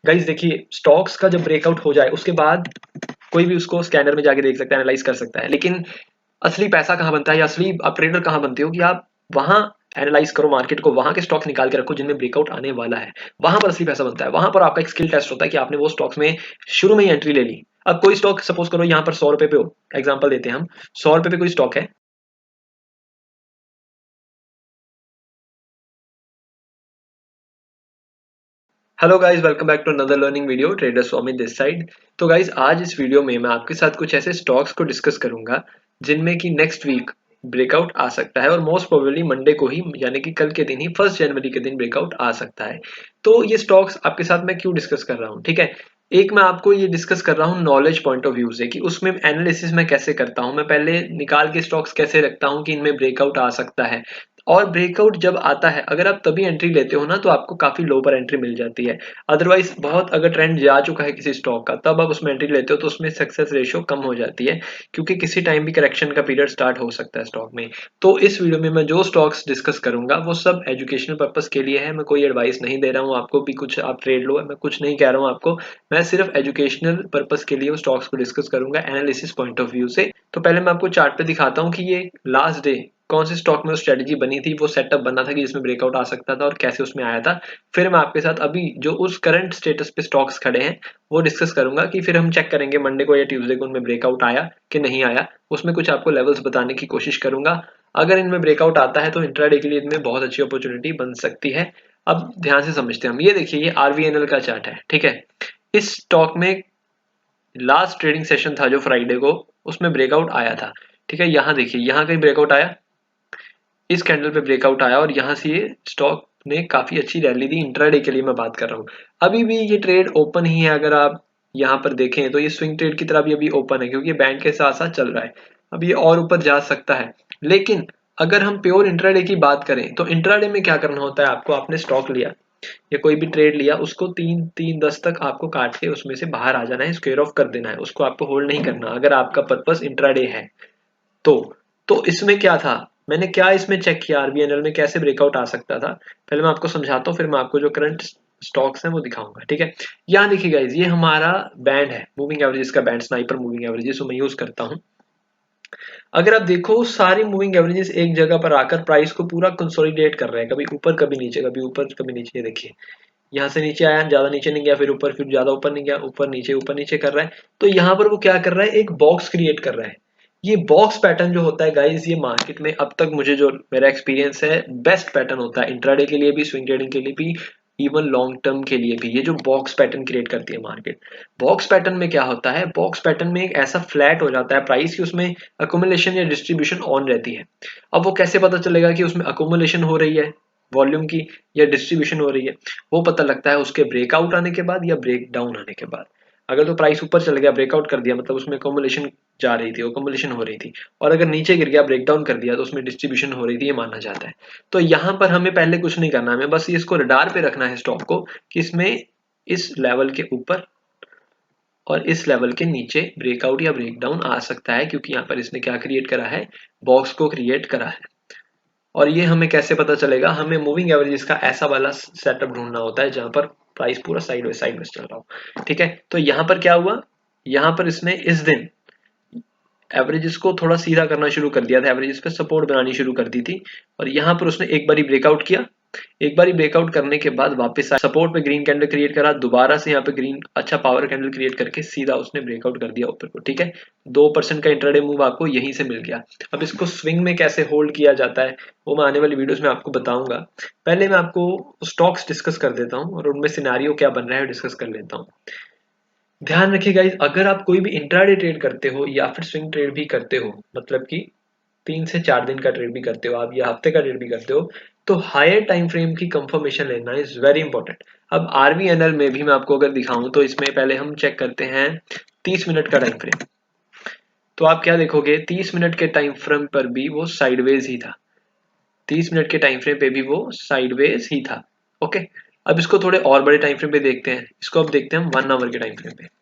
Guys देखिए, stocks का जब ब्रेकआउट हो जाए उसके बाद कोई भी उसको स्कैनर में जाके देख सकता है, एनालाइज कर सकता है, लेकिन असली पैसा कहाँ बनता है या असली आप ट्रेडर कहाँ बनते हो कि आप वहां एनालाइज करो मार्केट को, वहां के स्टॉक्स निकाल के रखो जिनमें ब्रेकआउट आने वाला है। वहां पर असली पैसा बनता है, वहां पर आपका एक स्किल टेस्ट होता है कि आपने वो स्टॉक्स में शुरू में ही एंट्री ले ली। अब कोई स्टॉक सपोज करो यहाँ पर 100 रुपए पे हो, एग्जाम्पल देते हैं हम, 100 रुपए पे कोई स्टॉक है। Hello guys, welcome back to another learning video, trader Swami this side. तो गाइस आज इस वीडियो में मैं आपके साथ कुछ ऐसे स्टॉक्स को डिस्कस करूंगा जिनमें कि नेक्स्ट वीक ब्रेकआउट आ सकता है और मोस्ट प्रोबेबली मंडे को ही, यानी कि कल के दिन ही, 1 जनवरी के दिन ब्रेकआउट आ सकता है। तो ये स्टॉक्स आपके साथ मैं क्यों डिस्कस कर रहा हूँ, ठीक है। एक मैं आपको ये डिस्कस कर रहा हूँ नॉलेज पॉइंट ऑफ व्यू से कि उसमें एनालिसिस मैं कैसे करता हूँ, मैं पहले निकाल के स्टॉक्स कैसे रखता हूँ कि इनमें ब्रेकआउट आ सकता है। और ब्रेकआउट जब आता है, अगर आप तभी एंट्री लेते हो ना, तो आपको काफी लो पर एंट्री मिल जाती है। अदरवाइज बहुत अगर ट्रेंड जा चुका है किसी स्टॉक का, तब आप उसमें एंट्री लेते हो तो उसमें सक्सेस रेशियो कम हो जाती है, क्योंकि किसी टाइम भी करेक्शन का पीरियड स्टार्ट हो सकता है स्टॉक में। तो इस वीडियो में मैं जो स्टॉक्स डिस्कस करूंगा वो सब एजुकेशनल पर्पस के लिए है, मैं कोई एडवाइस नहीं दे रहा हूँ आपको भी कुछ आप ट्रेड लो, मैं कुछ नहीं कह रहा हूँ आपको। मैं सिर्फ एजुकेशनल पर्पस के लिए वो स्टॉक्स को डिस्कस करूंगा एनालिसिस पॉइंट ऑफ व्यू से। तो पहले मैं आपको चार्ट पे दिखाता हूँ कि ये लास्ट डे कौन से स्टॉक में स्ट्रेटजी बनी थी, वो सेटअप बना था कि जिसमें ब्रेकआउट आ सकता था और कैसे उसमें आया था। फिर मैं आपके साथ अभी जो उस करंट स्टेटस पे स्टॉक्स खड़े हैं वो डिस्कस करूंगा कि फिर हम चेक करेंगे मंडे को या ट्यूसडे को उनमें ब्रेकआउट आया कि नहीं आया। उसमें कुछ आपको लेवल्स बताने की कोशिश करूंगा। अगर इनमें ब्रेकआउट आता है तो इंट्राडे के लिए इनमें बहुत अच्छी अपॉर्चुनिटी बन सकती है। अब ध्यान से समझते हैं हम, ये देखिए ये आरवीएनएल का चार्ट है, ठीक है। इस स्टॉक में लास्ट ट्रेडिंग सेशन था जो फ्राइडे को, उसमें ब्रेकआउट आया था, ठीक है। यहाँ देखिए, यहाँ कहीं ब्रेकआउट आया, इस कैंडल पे ब्रेकआउट आया और यहाँ से ये स्टॉक ने काफी अच्छी रैली दी। इंट्राडे के लिए मैं बात कर रहा हूँ। अभी भी ये ट्रेड ओपन ही है, अगर आप यहाँ पर देखें तो ये स्विंग ट्रेड की तरह भी अभी ओपन है, क्योंकि बैंड के साथ साथ चल रहा है। अब ये और ऊपर जा सकता है, लेकिन अगर हम प्योर इंट्राडे की बात करें तो इंट्राडे में क्या करना होता है आपको, आपने स्टॉक लिया या कोई भी ट्रेड लिया, उसको 3-3-10 तक आपको काट के उसमें से बाहर आ जाना है, स्क्वेयर ऑफ कर देना है, उसको आपको होल्ड नहीं करना अगर आपका पर्पस इंट्राडे है तो। इसमें क्या था, मैंने क्या इसमें चेक किया आरबीएनएल में कैसे ब्रेकआउट आ सकता था, पहले मैं आपको समझाता हूँ, फिर मैं आपको जो करंट स्टॉक्स हैं वो दिखाऊंगा, ठीक है। यहाँ देखिए गाइज, ये हमारा बैंड है, मूविंग एवरेजेस का बैंड, स्नाइपर मूविंग एवरेजेस मैं यूज करता हूँ। अगर आप देखो सारी मूविंग एवरेजेस एक जगह पर आकर प्राइस को पूरा कंसोलिडेट कर रहे हैं, कभी ऊपर कभी नीचे, कभी ऊपर कभी नीचे। ये देखिए, यहाँ से नीचे आया, ज्यादा नीचे नहीं गया, फिर ऊपर, फिर ज्यादा ऊपर नहीं गया, ऊपर नीचे कर रहा है। तो यहाँ पर वो क्या कर रहा है, एक बॉक्स क्रिएट कर रहा है। ये बॉक्स पैटर्न जो होता है गाइस, ये मार्केट में अब तक मुझे जो मेरा एक्सपीरियंस है बेस्ट पैटर्न होता है, इंट्राडे के लिए भी, स्विंग ट्रेडिंग के लिए भी, इवन लॉन्ग टर्म के लिए भी। ये जो बॉक्स पैटर्न क्रिएट करती है मार्केट, बॉक्स पैटर्न में क्या होता है, बॉक्स पैटर्न में एक ऐसा फ्लैट हो जाता है प्राइस की उसमें अकोमुलेशन या डिस्ट्रीब्यूशन ऑन रहती है। अब वो कैसे पता चलेगा कि उसमें अकोमुलेशन हो रही है वॉल्यूम की या डिस्ट्रीब्यूशन हो रही है, वो पता लगता है उसके ब्रेकआउट आने के बाद या ब्रेक डाउन आने के बाद। अगर तो प्राइस ऊपर चल गया, ब्रेकआउट कर दिया, मतलब उसमें अकोमुलेशन जा रही थी, अकोमुलेशन हो रही थी। और अगर नीचे गिर गया, ब्रेक डाउन कर दिया, तो उसमें डिस्ट्रीब्यूशन हो रही थी, ये माना जाता है। तो यहाँ पर हमें पहले कुछ नहीं करना, हमें बस इसको रडार पे रखना है स्टॉक को, कि इसमें इस लेवल के ऊपर और इस लेवल के नीचे ब्रेकआउट या ब्रेकडाउन आ सकता है, क्योंकि यहाँ पर इसने क्या क्रिएट करा है, बॉक्स को क्रिएट करा है। और ये हमें कैसे पता चलेगा, हमें मूविंग एवरेजेस का ऐसा वाला सेटअप ढूंढना होता है जहां पर प्राइस पूरा साइड में चल रहा हो, ठीक है। तो यहाँ पर क्या हुआ, यहाँ पर इसने इस दिन एवरेजेस को थोड़ा सीधा करना शुरू कर दिया था, एवरेजेस पे सपोर्ट बनानी शुरू कर दी थी। और यहाँ पर उसने एक बारी ब्रेकआउट किया, एक बारी ब्रेकआउट करने के बाद वापस सपोर्ट पे ग्रीन कैंडल क्रिएट करा, दोबारा से यहाँ पे ग्रीन अच्छा पावर कैंडल क्रिएट करके सीधा उसने ब्रेकआउट कर दिया ऊपर को, ठीक है। 2% का इंट्राडे मूव आपको यहीं से मिल गया। अब इसको स्विंग में कैसे होल्ड किया जाता है वो मैं आने वाली वीडियोस में आपको बताऊंगा। पहले मैं आपको स्टॉक्स डिस्कस कर देता हूँ और उनमें सिनेरियो क्या बन रहा है डिस्कस कर लेता हूँ। ध्यान रखिए गाइस, अगर आप कोई भी इंट्राडे ट्रेड करते हो या फिर स्विंग ट्रेड भी करते हो, मतलब कि 3 से 4 दिन का ट्रेड भी करते हो आप या हफ्ते का ट्रेड भी करते हो, तो हायर टाइम फ्रेम की कंफर्मेशन लेना इज वेरी इंपॉर्टेंट। अब आरवीएनएल में भी मैं आपको अगर दिखाऊं तो इसमें पहले हम चेक करते हैं 30 मिनट का टाइम फ्रेम। तो आप क्या देखोगे, 30 मिनट के टाइम फ्रेम पर भी वो साइडवेज ही था, 30 मिनट के टाइम फ्रेम पे भी वो साइडवेज ही था, ओके। अब इसको थोड़े और बड़े टाइम फ्रेम पे देखते हैं, इसको अब देखते हैं हम 1 आवर के टाइम फ्रेम पे।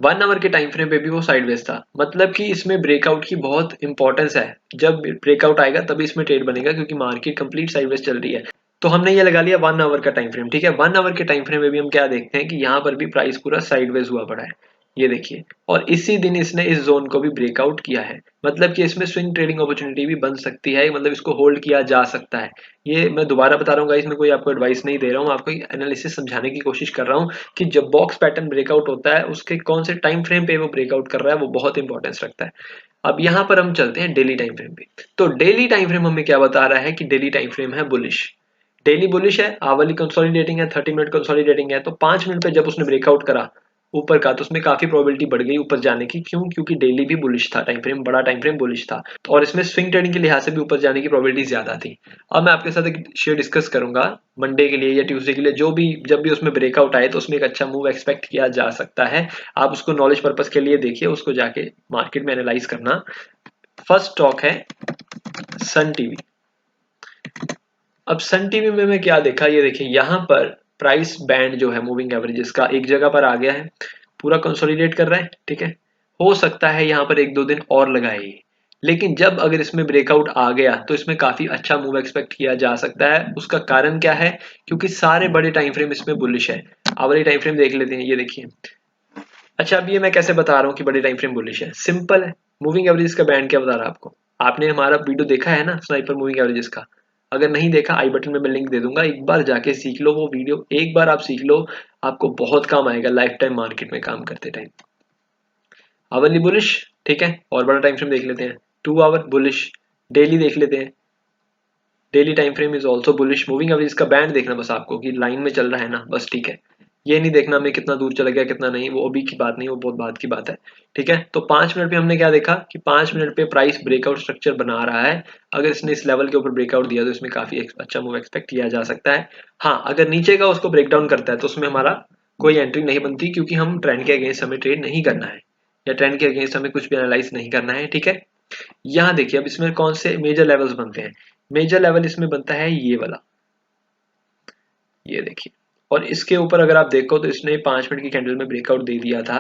1 आवर के टाइम फ्रेम पे भी वो साइडवेज था, मतलब कि इसमें ब्रेकआउट की बहुत इंपॉर्टेंस है। जब ब्रेकआउट आएगा तभी इसमें ट्रेड बनेगा, क्योंकि मार्केट कंप्लीट साइडवेज चल रही है। तो हमने ये लगा लिया 1 आवर का टाइम फ्रेम, ठीक है। 1 आवर के टाइम फ्रेम में भी हम क्या देखते हैं कि यहाँ पर भी प्राइस पूरा साइडवेज हुआ पड़ा है, ये देखिए। और इसी दिन इसने इस जोन को भी ब्रेकआउट किया है, मतलब कि इसमें स्विंग ट्रेडिंग अपॉर्चुनिटी भी बन सकती है, मतलब इसको होल्ड किया जा सकता है। ये मैं दोबारा बता रहा हूँ, इसमें कोई आपको एडवाइस नहीं दे रहा हूँ, आपको एनालिसिस समझाने की कोशिश कर रहा हूँ कि जब बॉक्स पैटर्न ब्रेकआउट होता है उसके कौन से टाइम फ्रेम पे वो ब्रेकआउट कर रहा है, वो बहुत इंपॉर्टेंस रखता है। अब यहाँ पर हम चलते हैं डेली टाइम फ्रेम पे। तो डेली टाइम फ्रेम हमें क्या बता रहा है कि डेली टाइम फ्रेम है बुलिश, डेली बुलिश है, आवली कंसोलिडेटिंग है, 30 मिनट कंसोलिडेटिंग है। तो 5 मिनट पे जब उसने ब्रेकआउट करा ऊपर का, तो उसमें काफी प्रोबेबिलिटी बढ़ गई ऊपर जाने की। क्यों? क्योंकि डेली भी बुलिश था, टाइम फ्रेम बड़ा टाइम फ्रेम बुलिश था, तो और इसमें स्विंग ट्रेडिंग के लिहाज से भी ऊपर जाने की प्रोबेबिलिटी ज्यादा थी। अब मैं आपके साथ एक शेयर डिस्कस करूंगा मंडे के लिए या ट्यूसडे के लिए, जो भी जब भी उसमें ब्रेकआउट आए तो उसमें एक अच्छा मूव एक्सपेक्ट किया जा सकता है। आप उसको नॉलेज पर्पज के लिए देखिए, उसको जाके मार्केट में एनालाइज करना। फर्स्ट स्टॉक है सन टीवी। अब सन टीवी में मैं क्या देखा, ये देखिए यहाँ पर प्राइस बैंड जो है मूविंग एवरेजेस का एक जगह पर आ गया है, पूरा कंसोलिडेट कर रहा है, ठीक है। हो सकता है यहाँ पर 1-2 दिन और लगाए ये, लेकिन जब अगर इसमें ब्रेकआउट आ गया तो इसमें काफी अच्छा मूव एक्सपेक्ट किया जा सकता है। उसका कारण क्या है? क्योंकि सारे बड़े टाइम फ्रेम इसमें बुलिश है। आवली टाइम फ्रेम देख लेते हैं, ये देखिए। अच्छा, अब ये मैं कैसे बता रहा हूँ कि बड़े टाइम फ्रेम बुलिश है? सिंपल है, मूविंग एवरेजेस का बैंड क्या बता रहा है आपको? आपने हमारा वीडियो देखा है ना स्नाइपर मूविंग एवरेजेस का? अगर नहीं देखा, आई बटन में मैं लिंक दे दूंगा, एक बार जाके सीख लो वो वीडियो, एक बार आप सीख लो, आपको बहुत काम आएगा लाइफ टाइम मार्केट में काम करते टाइम। आवरली बुलिश, ठीक है। और बड़ा टाइम फ्रेम देख लेते हैं, 2 आवर बुलिश। डेली देख लेते हैं, daily time frame is also bullish. Moving average का बैंड देखना बस आपको कि लाइन में चल रहा है ना, बस, ठीक है। ये नहीं देखना मैं कितना दूर चला गया कितना नहीं, वो अभी की बात नहीं, वो बहुत बाद की बात है, ठीक है। तो 5 मिनट पे हमने क्या देखा कि 5 मिनट पे प्राइस ब्रेकआउट स्ट्रक्चर बना रहा है। अगर इसने इस लेवल के ऊपर ब्रेकआउट दिया तो इसमें काफी अच्छा मूव एक्सपेक्ट किया जा सकता है। हाँ, अगर नीचे का उसको ब्रेकडाउन करता है तो उसमें हमारा कोई एंट्री नहीं बनती, क्योंकि हम ट्रेंड के अगेंस्ट हमें ट्रेड नहीं करना है, या ट्रेंड के अगेंस्ट हमें कुछ भी एनालाइज नहीं करना है, ठीक है। यहाँ देखिए, अब इसमें कौन से मेजर लेवल्स बनते हैं। मेजर लेवल इसमें बनता है ये वाला, ये देखिए। और इसके ऊपर अगर आप देखो तो इसने 5 मिनट की कैंडल में ब्रेकआउट दे दिया था,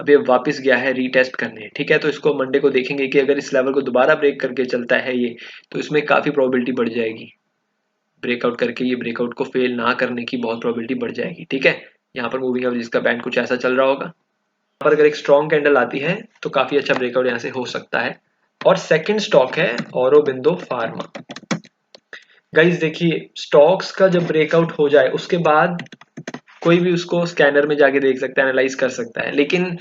अब ये वापस गया है रीटेस्ट करने, ठीक है। तो इसको मंडे को देखेंगे कि अगर इस लेवल को दोबारा ब्रेक करके चलता है ये, तो इसमें काफी प्रोबेबिलिटी बढ़ जाएगी, ब्रेकआउट करके ये ब्रेकआउट को फेल ना करने की बहुत प्रोबेबिलिटी बढ़ जाएगी, ठीक है। यहाँ पर मूविंग एवरेज का बैंड कुछ ऐसा चल रहा होगा। यहाँ पर अगर एक स्ट्रॉन्ग कैंडल आती है तो काफी अच्छा ब्रेकआउट यहाँ से हो सकता है। और सेकंड स्टॉक है औरोबिंदो फार्मा। गाइस देखिए, स्टॉक्स का जब ब्रेकआउट हो जाए उसके बाद कोई भी उसको स्कैनर में जाके देख सकता है, एनालाइज कर सकता है, लेकिन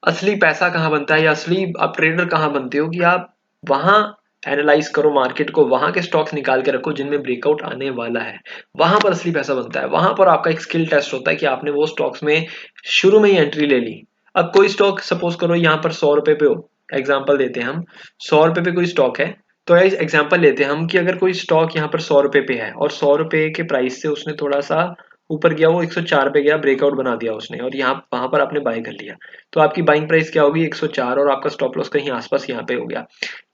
असली पैसा कहाँ बनता है या असली आप ट्रेडर कहाँ बनते हो कि आप वहां एनालाइज करो मार्केट को, वहां के स्टॉक्स निकाल के रखो जिनमें ब्रेकआउट आने वाला है, वहां पर असली पैसा बनता है। वहां पर आपका एक स्किल टेस्ट होता है कि आपने वो स्टॉक्स में शुरू में ही एंट्री ले ली। अब कोई स्टॉक सपोज करो यहाँ पर 100 रुपए पे हो, एग्जाम्पल देते हैं हम, 100 रुपए पे कोई स्टॉक है। तो एग्जाम्पल लेते हैं हम कि अगर कोई स्टॉक यहाँ पर 100 रुपए पे है और 100 रुपए के प्राइस से उसने थोड़ा सा ऊपर गया, वो 104 पे गया, ब्रेकआउट बना दिया उसने, और यहाँ वहां पर आपने बाय कर लिया, तो आपकी बाइंग प्राइस क्या होगी? 104, और आपका स्टॉप लॉस कहीं आसपास यहाँ पे हो गया।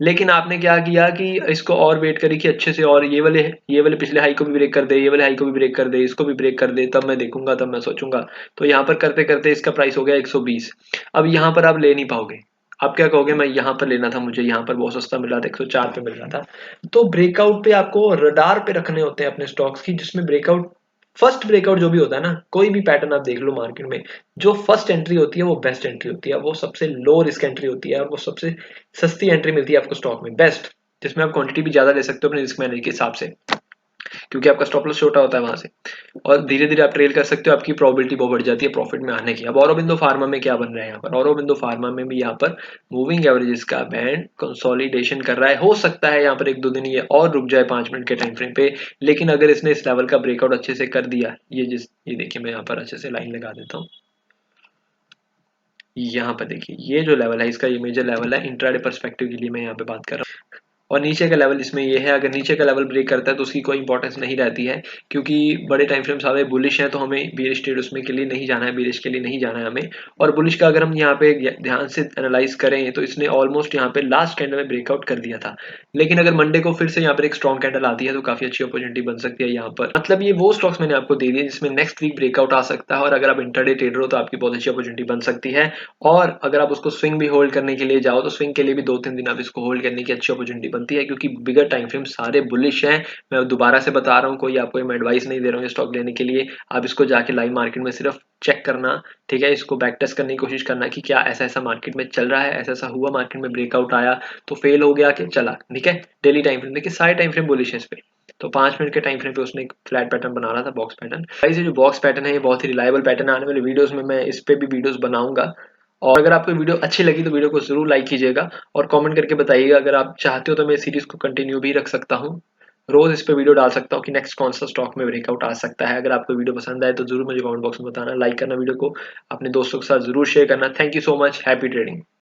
लेकिन आपने क्या किया कि इसको और वेट करी कि अच्छे से, और ये वाले पिछले हाई को भी ब्रेक कर दे, ये वाले हाई को भी ब्रेक कर दे, इसको भी ब्रेक कर दे, तब मैं देखूंगा, तब मैं सोचूंगा। तो यहाँ पर करते करते इसका प्राइस हो गया 120। अब यहाँ पर आप ले नहीं पाओगे, आप क्या कहोगे? मैं यहाँ पर लेना था, मुझे यहाँ पर बहुत सस्ता मिल रहा था, 104 पे मिल रहा था। तो ब्रेकआउट पे आपको रडार पे रखने होते हैं अपने स्टॉक्स की, जिसमें ब्रेकआउट, फर्स्ट ब्रेकआउट जो भी होता है ना, कोई भी पैटर्न आप देख लो मार्केट में, जो फर्स्ट एंट्री होती है वो बेस्ट एंट्री होती है, वो सबसे लो रिस्क एंट्री होती है, और वो सबसे सस्ती एंट्री मिलती है आपको स्टॉक में, बेस्ट, जिसमें आप क्वांटिटी भी ज्यादा ले सकते हो अपने रिस्क मैनेज के हिसाब से, क्योंकि आपका स्टॉप लॉस छोटा होता है वहां से, और धीरे धीरे आप ट्रेल कर सकते हो, आपकी प्रोबेबिलिटी बहुत बढ़ जाती है प्रॉफिट में आने की। अब औरोबिंदो फार्मा में क्या बन रहा है? यहाँ पर औरोबिंदो फार्मा में भी यहाँ पर मूविंग एवरेजेस का बैंड कंसोलिडेशन कर रहा है। हो सकता है यहाँ पर 1-2 दिन ये और रुक जाए 5 मिनट के टाइम फ्रेम पे, लेकिन अगर इसने इस लेवल का ब्रेकआउट अच्छे से कर दिया, ये देखिए, मैं यहाँ पर अच्छे से लाइन लगा देता हूँ। यहाँ पर देखिए, ये जो लेवल है इसका, ये मेजर लेवल है इंट्राडे पर्सपेक्टिव के लिए मैं यहाँ पे बात कर रहा हूँ। और नीचे का लेवल इसमें ये है, अगर नीचे का लेवल ब्रेक करता है तो उसकी कोई इंपॉर्टेंस नहीं रहती है, क्योंकि बड़े टाइम फ्रेम सारे बुलिश हैं, तो हमें बीरिश ट्रेड उसमें के लिए नहीं जाना है, बीरिश के लिए नहीं जाना है हमें। और बुलिश का अगर हम यहाँ पे ध्यान से एनालाइज करें तो इसने ऑलमोस्ट यहाँ पे लास्ट कैंडल में ब्रेकआउट कर दिया था, लेकिन अगर मंडे को फिर से यहाँ पर एक स्ट्रॉन्ग कैंडल आती है तो काफी अच्छी अपॉर्चुनिटी बन सकती है यहाँ पर। मतलब ये वो स्टॉक्स मैंने आपको दे दिए जिसमें नेक्स्ट वीक ब्रेकआउट आ सकता है, और अगर आप इंटरडे ट्रेडर हो तो आपकी बहुत अच्छी अपॉर्चुनिटी बन सकती है। और अगर आप उसको स्विंग भी होल्ड करने के लिए जाओ तो स्विंग के लिए भी 2-3 दिन आप इसको होल्ड करने की अच्छी अपॉर्चुनिटी बनती है, क्योंकि बिगर टाइम फ्रेम सारे बुलिश हैं। मैं दोबारा से बता रहा हूँ, कोई आपको मैं एडवाइस नहीं दे रहा हूँ ये स्टॉक लेने के लिए। आप इसको जाके लाइव मार्केट में सिर्फ चेक करना, ठीक है, इसको बैक टेस्ट करने की कोशिश करना कि क्या ऐसा ऐसा मार्केट में चल रहा है, ऐसा ऐसा हुआ, मार्केट में ब्रेकआउट आया तो फेल हो गया कि चला, ठीक है। डेली टाइम फ्रेम देखिए, सारे टाइम फ्रेम बुलिश है इस पे। तो 5 मिनट के टाइम फ्रेम पे उसने एक फ्लैट पैटर्न बना रहा था, बॉक्स पैटर्न। गाइस ये जो बॉक्स पैटर्न है ये बहुत ही रिलायबल पैटर्न है। आने वाले वीडियोस में मैं इस पे भी वीडियोस बनाऊंगा। और अगर आपको वीडियो अच्छी लगी तो वीडियो को जरूर लाइक कीजिएगा और कमेंट करके बताइएगा। अगर आप चाहते हो तो मैं इस सीरीज को कंटिन्यू भी रख सकता हूँ, रोज इस पे वीडियो डाल सकता हूँ कि नेक्स्ट कौन सा स्टॉक में ब्रेकआउट आ सकता है। अगर आपको वीडियो पसंद आए तो जरूर मुझे कमेंट बॉक्स में बताना, लाइक करना, वीडियो को अपने दोस्तों के साथ जरूर शेयर करना। Thank you so much, happy trading.